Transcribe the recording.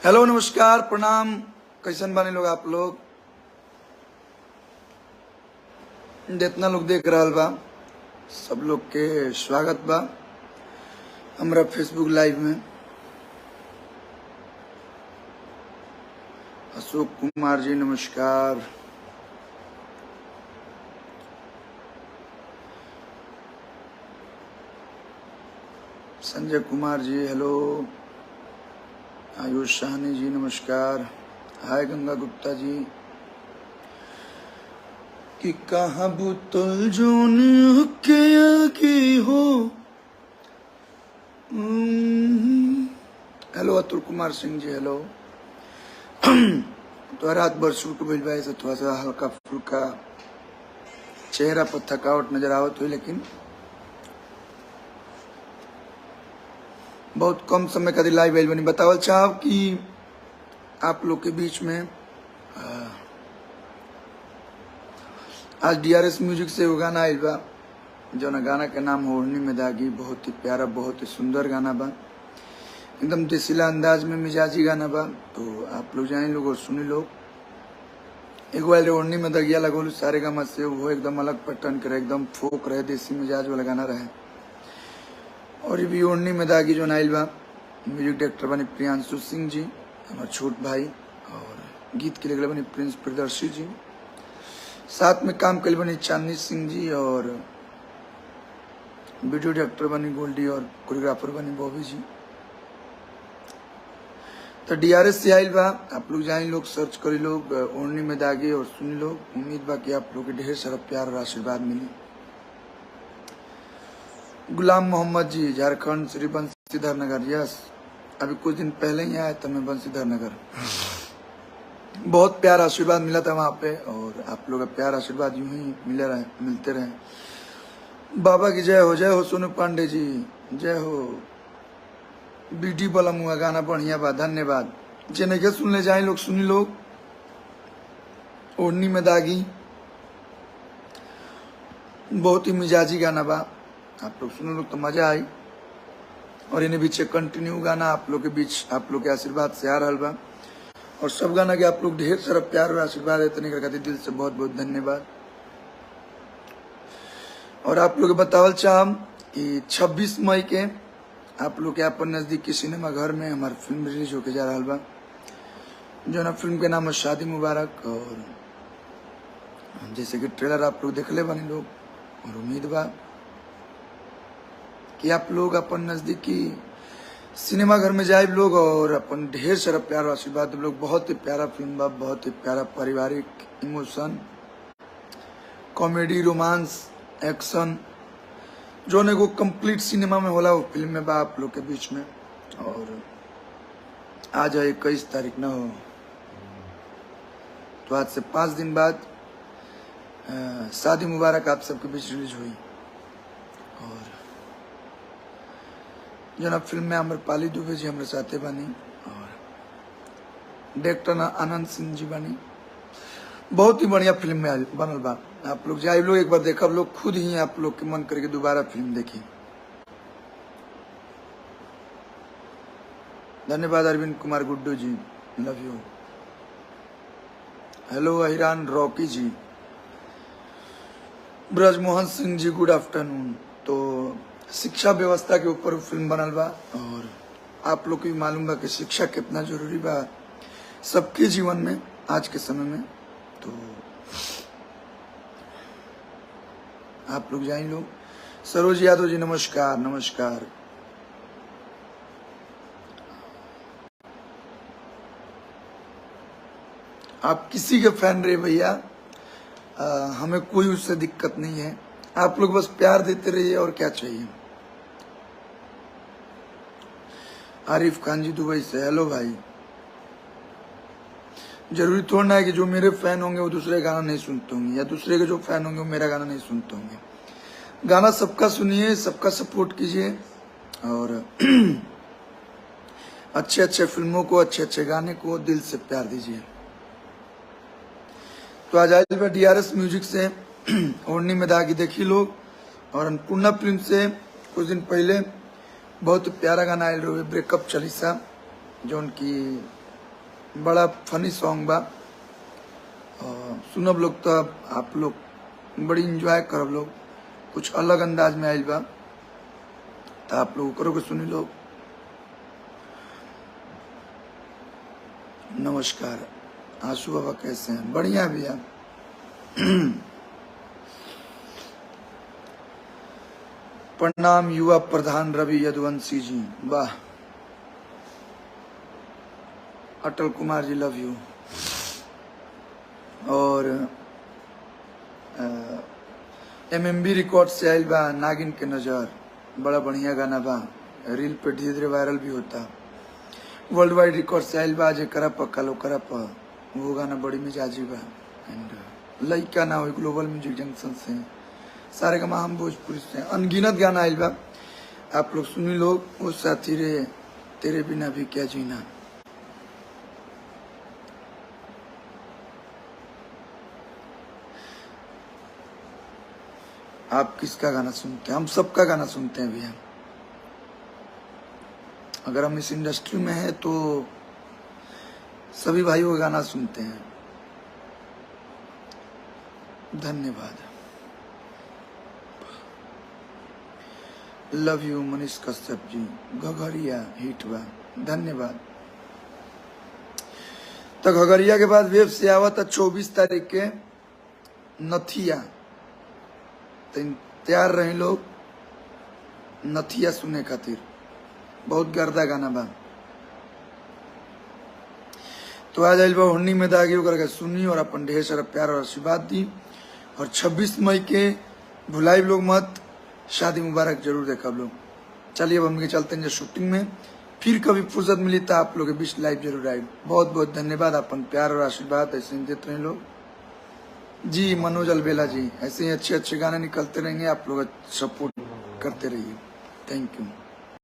Hello नमस्कार प्रणाम, कैसन बानी लोग आप लोग? जितना लोग देख रहा बा सब लोग के स्वागत बा हमरा फेसबुक लाइव में। अशोक कुमार जी नमस्कार, संजय कुमार जी हेलो, आयुष साहनी जी नमस्कार, हाय गंगा गुप्ता जी। कि कहाँ बुतल जोन के आगे हो। Hello Atul Kumar Singh ji hello. तो रात भर शूट भइल बा, ऐसे थोड़ा सा हल्का फुल्का चेहरा पर थकावट नजर आवत हुई, लेकिन बहुत कम समय का लाइव आइल बनी। बतावल चाहब कि आप लोग के बीच में आज डीआरएस म्यूजिक से वो गाना आइल बा, जो ना गाना के नाम ओढ़नी में दागी। बहुत ही प्यारा, बहुत ही सुंदर गाना बा, एकदम देसीला अंदाज में मिजाजी गाना बा। तो आप लोग जाए लोग और सुनी लोग। एक बार ओढ़नी में दगिया लगोलू सारे गामा से, वो एकदम अलग पैटर्न करे, एकदम फोक रहे, देसी मिजाज वाला गाना रहे। और ये भी ओढ़नी में दागी जो नाइल बा, म्यूजिक डायरेक्टर बने प्रियांशु सिंह जी हमारे छोट भाई, और गीत के लिए बने प्रिंस प्रियदर्शी जी, साथ में काम कर बनी चांदनी सिंह जी, और वीडियो डायरेक्टर बनी गोल्डी, और कोरियोग्राफर बनी बॉबी जी। तो डीआरएस से आइल बा, आप लोग जाए लोग सर्च करी लोग ओढ़नी में दागी और सुनी लोग। उम्मीद बा कि आप लोग के ढेर सारा प्यार और आशीर्वाद मिली। गुलाम मोहम्मद जी झारखंड श्री बंशीधर नगर, यस अभी कुछ दिन पहले ही आया था मैं बंशीधर नगर। बहुत प्यार आशीर्वाद मिला था वहाँ पे, और आप लोग का प्यार आशीर्वाद यूं ही मिलते रहे। बाबा की जय हो सोनू पांडे जी, जय हो। बीडी बलम हुआ गाना बढ़िया बा, धन्यवाद। जे नहीं सुनने जाए लोग सुनी लोग। ओढ़नी में दागी बहुत ही मिजाजी गाना बा, आप लोग सुनो लोग तो मजा आई। और इन्हें बीच कंटिन्यू गाना आप लोग के बीच आप लोग के आशीर्वाद से आ रहा बा, और सब गाना के आप लोग ढेर सारा प्यार और आशीर्वाद इतने का दिल से बहुत बहुत धन्यवाद। और आप लोग बतावल चाहम कि 26 मई के आप लोग के अपन नजदीकी सिनेमा घर में हमारी फिल्म रिलीज होके जा रहा बा, जो ना फिल्म के नाम है शादी मुबारक। और जैसे कि ट्रेलर आप लोग देखले बनी लोग, और उम्मीद बा कि आप लोग अपन नजदीकी सिनेमा घर में जाए लोग और अपन ढेर सारा प्यार और आशीर्वाद लोग। बहुत ही प्यारा फिल्म बा, बहुत ही प्यारा पारिवारिक इमोशन, कॉमेडी, रोमांस, एक्शन, जो ने को कंप्लीट सिनेमा में होला वो फिल्म में बा आप लोग के बीच में। और आज 21 तारीख ना हो, तो आज से 5 दिन बाद शादी मुबारक आप सबके बीच रिलीज हुई। और जना फिल्म में अमरपाली दुबे जी हमारे साथे बनी, और डायरेक्टर आनंद सिंह जी बनी। बहुत ही बढ़िया फिल्म में बनल बा, आप लोग जाए लोग एक बार देखब लोग, खुद ही आप लोग के मन करके दोबारा फिल्म देखी। धन्यवाद अरविंद कुमार गुड्डू जी, love you. Hello Ahiran Rocky जी, ब्रजमोहन सिंह जी गुड आफ्टरनून। तो शिक्षा व्यवस्था के ऊपर फिल्म बनल बा, और आप लोग को भी मालूम बा कि शिक्षा कितना जरूरी बा सबके जीवन में आज के समय में। तो आप लोग जाए लोग। सरोज यादव जी नमस्कार नमस्कार। आप किसी के फैन रहे भैया, हमें कोई उससे दिक्कत नहीं है, आप लोग बस प्यार देते रहिए और क्या चाहिए। आरिफ खान जी दुबई से हेलो भाई। जरूरी थोड़ा है कि जो मेरे फैन होंगे वो दूसरे गाना नहीं सुनते होंगे, या दूसरे के जो फैन होंगे वो मेरा गाना नहीं सुनते होंगे। गाना सबका सुनिए, सबका सपोर्ट कीजिए, और अच्छे अच्छे फिल्मों को, अच्छे अच्छे गाने को दिल से प्यार दीजिए। तो आज आइल डीआरएस म्यूजिक से ओढ़नी में दागी देखी लोग। और अन्नपूर्णा फिल्म से कुछ दिन पहले बहुत प्यारा गाना आयल रहे ब्रेकअप चालीसा, जो उनकी बड़ा फनी सॉन्ग बा और सुनब लोग तो आप लोग बड़ी इंजॉय करब लोग, कुछ अलग अंदाज में आइल बा तो आप लोग करो के सुनी लोग। नमस्कार, आशु बाबा कैसे हैं? बढ़िया भैया। प्रणाम युवा प्रधान रवि यदुवंशी जी, वाह। Atal Kumar ji love you. और MMB रिकॉर्ड से आयल बा नागिन के नजर, बड़ा बढ़िया गाना बा, रील पे धीरे धीरे वायरल भी होता। वर्ल्ड वाइड रिकॉर्ड से आयल बा जे करा कलो करा वो गाना बड़ी मिजाजी बा। एंड लइका ना हो ग्लोबल म्यूजिक जंक्शन से सारे का हम भोजपुरी से अनगिनत गाना आयल बा, आप लोग सुनी लोग। वो साथी रे तेरे बिना भी क्या जीना। आप किसका गाना सुनते हैं? हम सबका गाना सुनते हैं भैया। अगर हम इस इंडस्ट्री में हैं तो सभी भाइयों का गाना सुनते हैं। धन्यवाद। Love you Manish Kashyap ji, Ghangaria hit बा, धन्यवाद। तो घघरिया के बाद वेब से आवा था 24 तारीख के नथिया, तो तैयार रहे लोग नथिया सुने खातिर, बहुत गर्दा गाना बा। तो आ जाइल बा हुन्नी में दागी करके सुनी और अपन ढेर सारा प्यार और आशीर्वाद दी। और 26 मई के भुलाई लोग मत, शादी मुबारक जरूर देखा लोग। चलिए अब हम चलते हैं शूटिंग में, फिर कभी फुर्सत मिली तो आप लोग के बीच लाइव जरूर आए। बहुत बहुत धन्यवाद, अपन प्यार और आशीर्वाद ऐसे ही देते रहे लोग जी। मनोज अलबेला जी, ऐसे ही अच्छे अच्छे गाने निकलते रहेंगे, आप लोग सपोर्ट करते रहिए। Thank you.